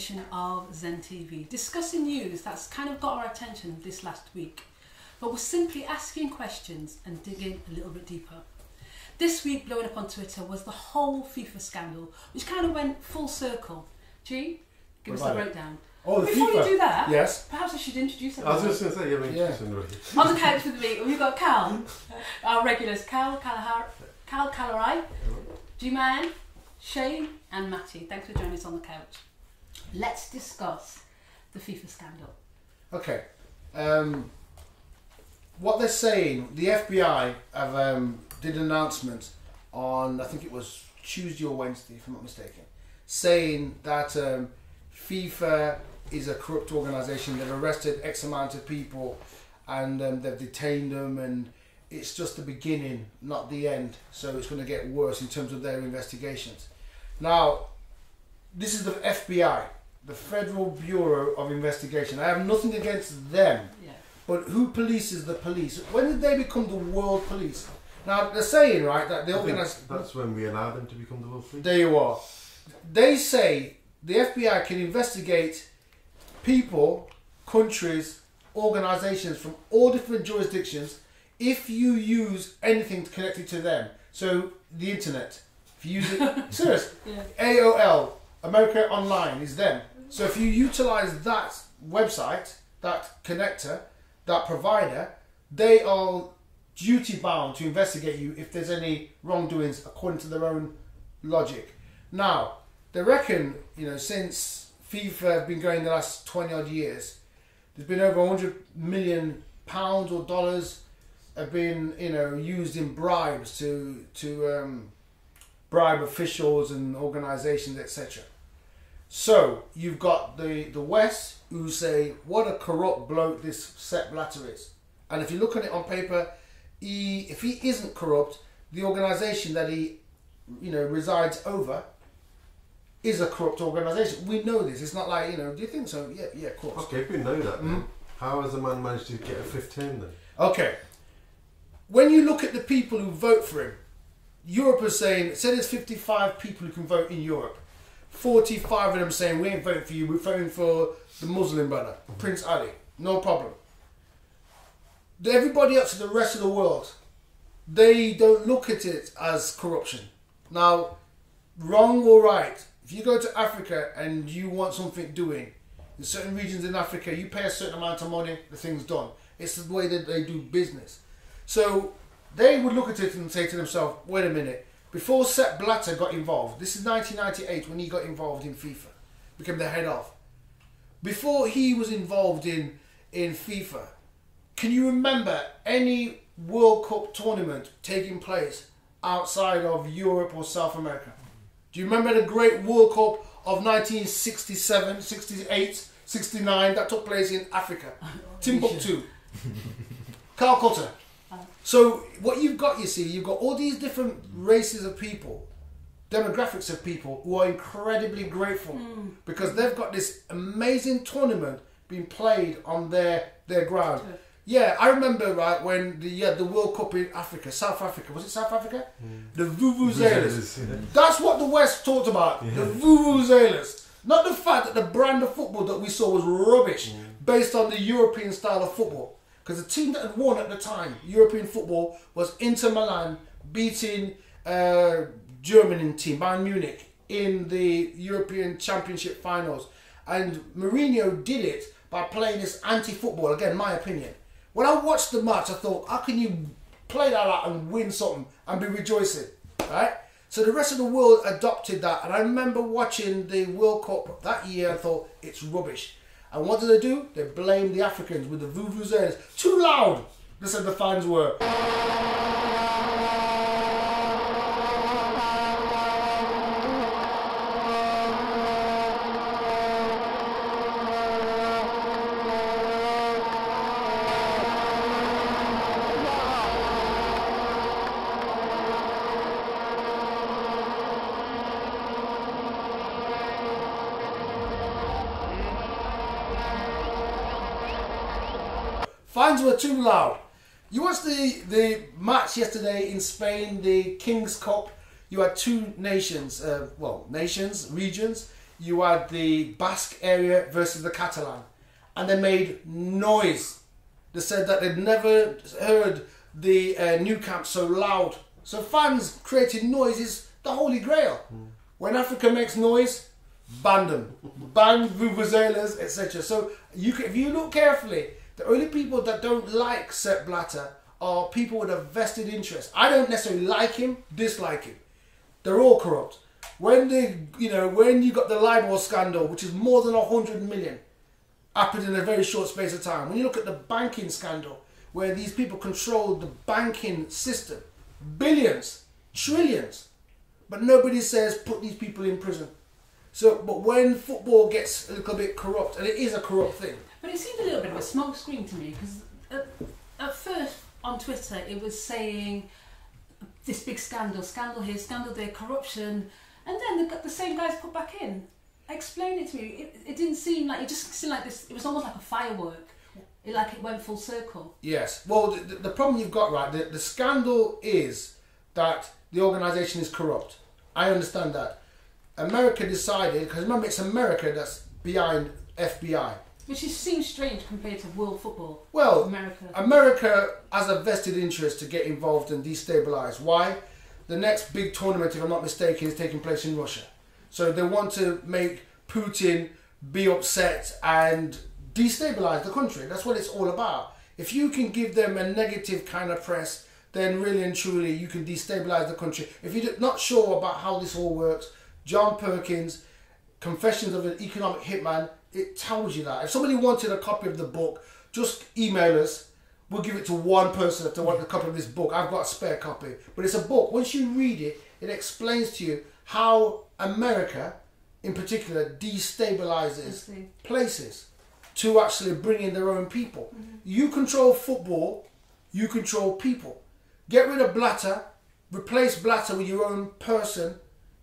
edition of ZeN TV, discussing news that's kind of got our attention this last week. But we're simply asking questions and digging a little bit deeper. This week, blowing up on Twitter was the whole FIFA scandal, which kind of went full circle. G, give us the breakdown. Oh, the Before FIFA. you do that, yes, perhaps I should introduce I was everyone. just going to say, yeah. On the couch with me, we've got Cal, our regulars, Cal Calarai, G-Man, Shane and Matty. Thanks for joining us on the couch. Let's discuss the FIFA scandal. Okay. What they're saying, the FBI have did an announcement on, I think it was Tuesday or Wednesday, if I'm not mistaken, saying that FIFA is a corrupt organisation. They've arrested X amount of people and they've detained them, and it's just the beginning, not the end. So it's going to get worse in terms of their investigations. Now, this is the FBI, the Federal Bureau of Investigation. I have nothing against them, but who polices the police? When did they become the world police? Now, they're saying, right, that they organise... That's when we allow them to become the world police. There you are. They say the FBI can investigate people, countries, organisations from all different jurisdictions if you use anything connected to them. So, the internet. If you use it... Serious. AOL, America Online, is them. So if you utilise that website, that connector, that provider, they are duty bound to investigate you if there's any wrongdoings according to their own logic. Now, they reckon, since FIFA have been going the last 20 odd years, there's been over £100 million or dollars have been, used in bribes to bribe officials and organisations, etc. So you've got the West who say, what a corrupt bloke this Sepp Blatter is. And if you look at it on paper, if he isn't corrupt, the organisation that he resides over is a corrupt organisation. We know this. It's not like, do you think so? Yeah, of course. Okay, if we know that, then how has the man managed to get a fifth term then? Okay. When you look at the people who vote for him, Europe is saying, say there's 55 people who can vote in Europe. 45 of them saying, we ain't voting for you, we're voting for the Muslim brother, Prince Ali. No problem. Everybody else in the rest of the world, they don't look at it as corruption. Now, wrong or right, if you go to Africa and you want something doing, in certain regions in Africa, you pay a certain amount of money, the thing's done. It's the way that they do business. So they would look at it and say to themselves, wait a minute, before Sepp Blatter got involved, this is 1998 when he got involved in FIFA, became the head of. Before he was involved in FIFA, can you remember any World Cup tournament taking place outside of Europe or South America? Do you remember the great World Cup of 1967, 68, 69 that took place in Africa? Timbuktu. Calcutta. So what you've got, you've got all these different races of people, demographics of people who are incredibly grateful because they've got this amazing tournament being played on their ground. Yeah, I remember when the World Cup in Africa, South Africa, was it South Africa? The Vuvuzelas. That's what the West talked about, the Vuvuzelas. Not the fact that the brand of football that we saw was rubbish based on the European style of football. Because the team that had won at the time, European football, was Inter Milan beating German team, Bayern Munich, in the European Championship finals. And Mourinho did it by playing this anti-football, again, my opinion. When I watched the match, I thought, how can you play that out and win something and be rejoicing, right? So the rest of the world adopted that. And I remember watching the World Cup that year and thought, it's rubbish. And what did they do? They blamed the Africans with the vuvuzelas. Too loud, they said the fans were. Fans were too loud. You watched the match yesterday in Spain, the King's Cup. You had two nations, regions. you had the Basque area versus the Catalan, and they made noise. They said that they'd never heard the new camp so loud. So fans creating noise is the holy grail. When Africa makes noise, ban them. Ban vuvuzelas, etc. So if you look carefully, the only people that don't like Sepp Blatter are people with a vested interest. I don't necessarily like him, dislike him. They're all corrupt. When you got the libel scandal, which is more than 100 million, happened in a very short space of time. When you look at the banking scandal, where these people controlled the banking system, billions, trillions, but nobody says put these people in prison. So, but when football gets a little bit corrupt, and it is a corrupt thing. But it seemed a little bit of a smoke screen to me, because at first on Twitter it was saying this big scandal here, scandal there, corruption, and then the same guys put back in. Explain it to me. It didn't seem like, it just seemed like this, it was almost like a firework. It went full circle. Yes. Well, the problem you've got, right, the scandal is that the organisation is corrupt. I understand that. America decided, because remember it's America that's behind FBI. Which seems strange compared to world football. Well, America has a vested interest to get involved and destabilise. Why? The next big tournament, if I'm not mistaken, is taking place in Russia. So they want to make Putin be upset and destabilise the country. That's what it's all about. If you can give them a negative kind of press, then really and truly you can destabilise the country. If you're not sure about how this all works, John Perkins, Confessions of an Economic Hitman, it tells you that. If somebody wanted a copy of the book, just email us. We'll give it to one person if they want a copy of this book. I've got a spare copy. But it's a book. Once you read it, it explains to you how America, in particular, destabilises places to actually bring in their own people. Mm-hmm. You control football, you control people. Get rid of Blatter, replace Blatter with your own person.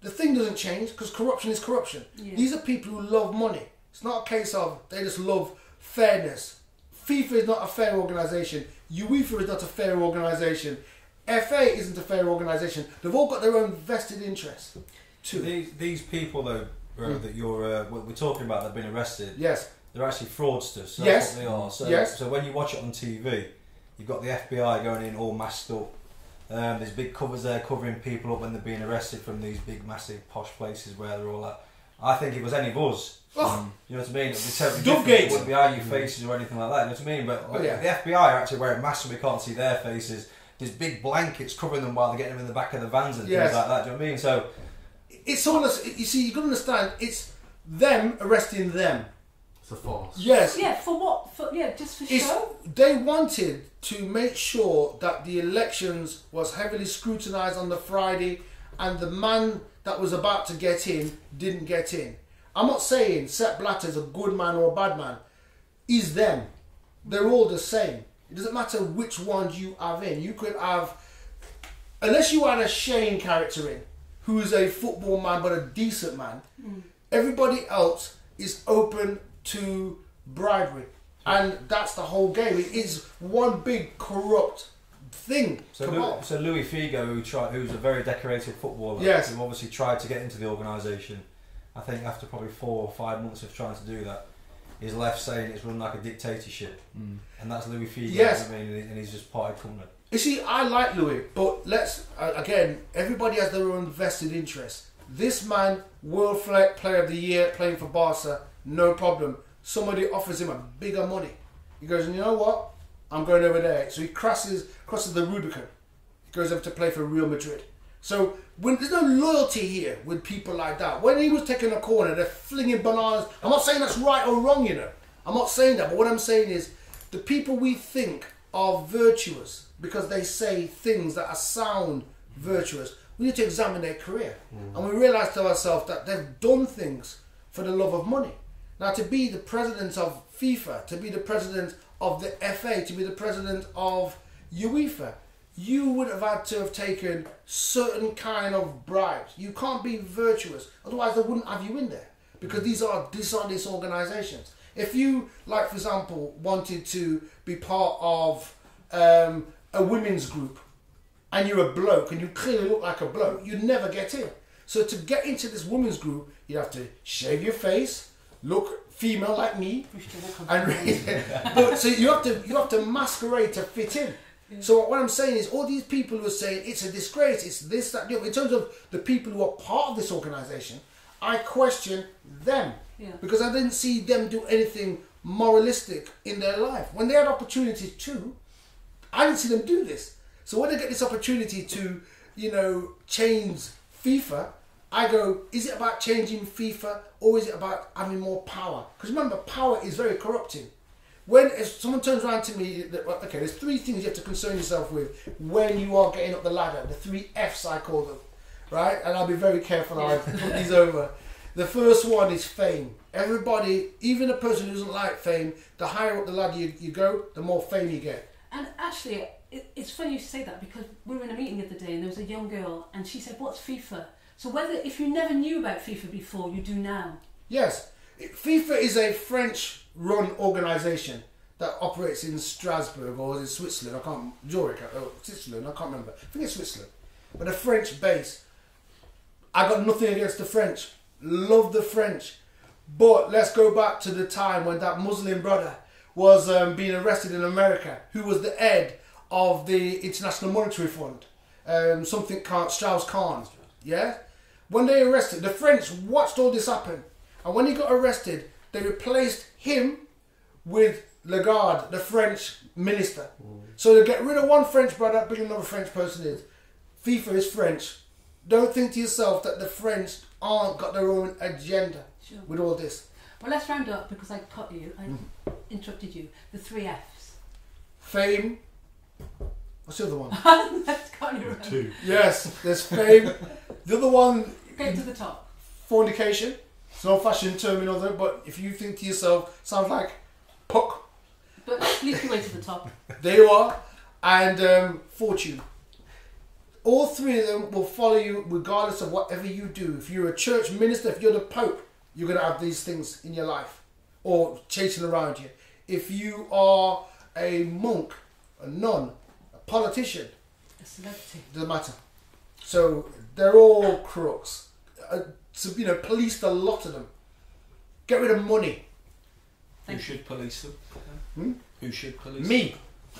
The thing doesn't change because corruption is corruption. Yeah. These are people who love money. It's not a case of they just love fairness. FIFA is not a fair organisation. UEFA is not a fair organisation. FA isn't a fair organisation. They've all got their own vested interests. These people, though, that we're talking about, they've been arrested. Yes. They're actually fraudsters. So that's what they are. So when you watch it on TV, you've got the FBI going in all masked up. There's big covers there covering people up when they're being arrested from these big, massive, posh places where they're all at. I think if it was any of us, you know what I mean? It would be totally different. It wouldn't be our faces or anything like that. You know what I mean? But the FBI are actually wearing masks so we can't see their faces. There's big blankets covering them while they're getting them in the back of the vans and things like that. Do you know what I mean? So it's all. You see, you've got to understand. It's them arresting them. It's a farce. Yes. Yeah. For what? Just for show. They wanted to make sure that the elections was heavily scrutinised on the Friday, and the man that was about to get in didn't get in. I'm not saying Sepp Blatter is a good man or a bad man. He's them. They're all the same. It doesn't matter which ones you have in. You could have, unless you had a Shane character in, who is a football man but a decent man, everybody else is open to bribery. And that's the whole game. It is one big corrupt thing. So Louis Figo, who's a very decorated footballer, who obviously tried to get into the organisation, I think after probably 4 or 5 months of trying to do that, he's left saying it's run like a dictatorship. And that's Louis Figo, yes. I mean, and he's just parted company. You see, I like Louis, but let's, again, everybody has their own vested interest. This man, World Player of the Year, playing for Barca, no problem. Somebody offers him a bigger money. He goes, and you know what? I'm going over there. So he crosses the Rubicon. He goes over to play for Real Madrid. So there's no loyalty here with people like that. When he was taking a corner, they're flinging bananas. I'm not saying that's right or wrong, you know. I'm not saying that. But what I'm saying is the people we think are virtuous because they say things that are sound virtuous, we need to examine their career. And we realise to ourselves that they've done things for the love of money. Now, to be the president of FIFA, to be the president of the FA, to be the president of UEFA, you would have had to have taken certain kind of bribes. You can't be virtuous, otherwise they wouldn't have you in there, because these are dishonest organisations. If you, like for example, wanted to be part of a women's group and you're a bloke and you clearly look like a bloke, you'd never get in. So to get into this women's group, you have to shave your face, look female like me, and but so you have to masquerade to fit in. Yeah. So what I'm saying is, all these people who are saying it's a disgrace, it's this, that, in terms of the people who are part of this organisation, I question them because I didn't see them do anything moralistic in their life. When they had opportunities to, I didn't see them do this. So when they get this opportunity to, you know, change FIFA, I go, is it about changing FIFA or is it about having more power? Because remember, power is very corrupting. If someone turns around to me, okay, there's 3 things you have to concern yourself with when you are getting up the ladder. The 3 Fs, I call them, right? And I'll be very careful how I put these over. The first one is fame. Everybody, even a person who doesn't like fame, the higher up the ladder you go, the more fame you get. And actually, it's funny you say that, because we were in a meeting the other day and there was a young girl and she said, what's FIFA? So if you never knew about FIFA before, you do now. Yes. FIFA is a French-run organisation that operates in Strasbourg or in Switzerland. Switzerland, I can't remember. I think it's Switzerland. But a French base. I got nothing against the French. Love the French. But let's go back to the time when that Muslim brother was being arrested in America, who was the head of the International Monetary Fund. Strauss-Kahn. Yeah? When they arrested, the French watched all this happen. And when he got arrested, they replaced him with Lagarde, the French minister. So they get rid of one French brother, bring another French person in. FIFA is French. Don't think to yourself that the French aren't got their own agenda with all this. Well, let's round up, because I cut you. I interrupted you. The 3 Fs. Fame. What's the other one? Let's cut you. 2. Yes, there's fame. The other one... Go to the top. Fornication. It's an old-fashioned term in other, but if you think to yourself, sounds like puck. But at least you way to the top. There you are. And fortune. All 3 of them will follow you regardless of whatever you do. If you're a church minister, if you're the Pope, you're going to have these things in your life or chasing around you. If you are a monk, a nun, a politician, a celebrity, doesn't matter. So they're all crooks. So, you know, police a lot of them. Get rid of money. Who should police them? Who should police them? Me.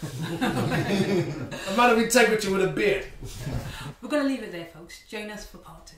A man of integrity with a beard. We're going to leave it there, folks. Join us for part 2.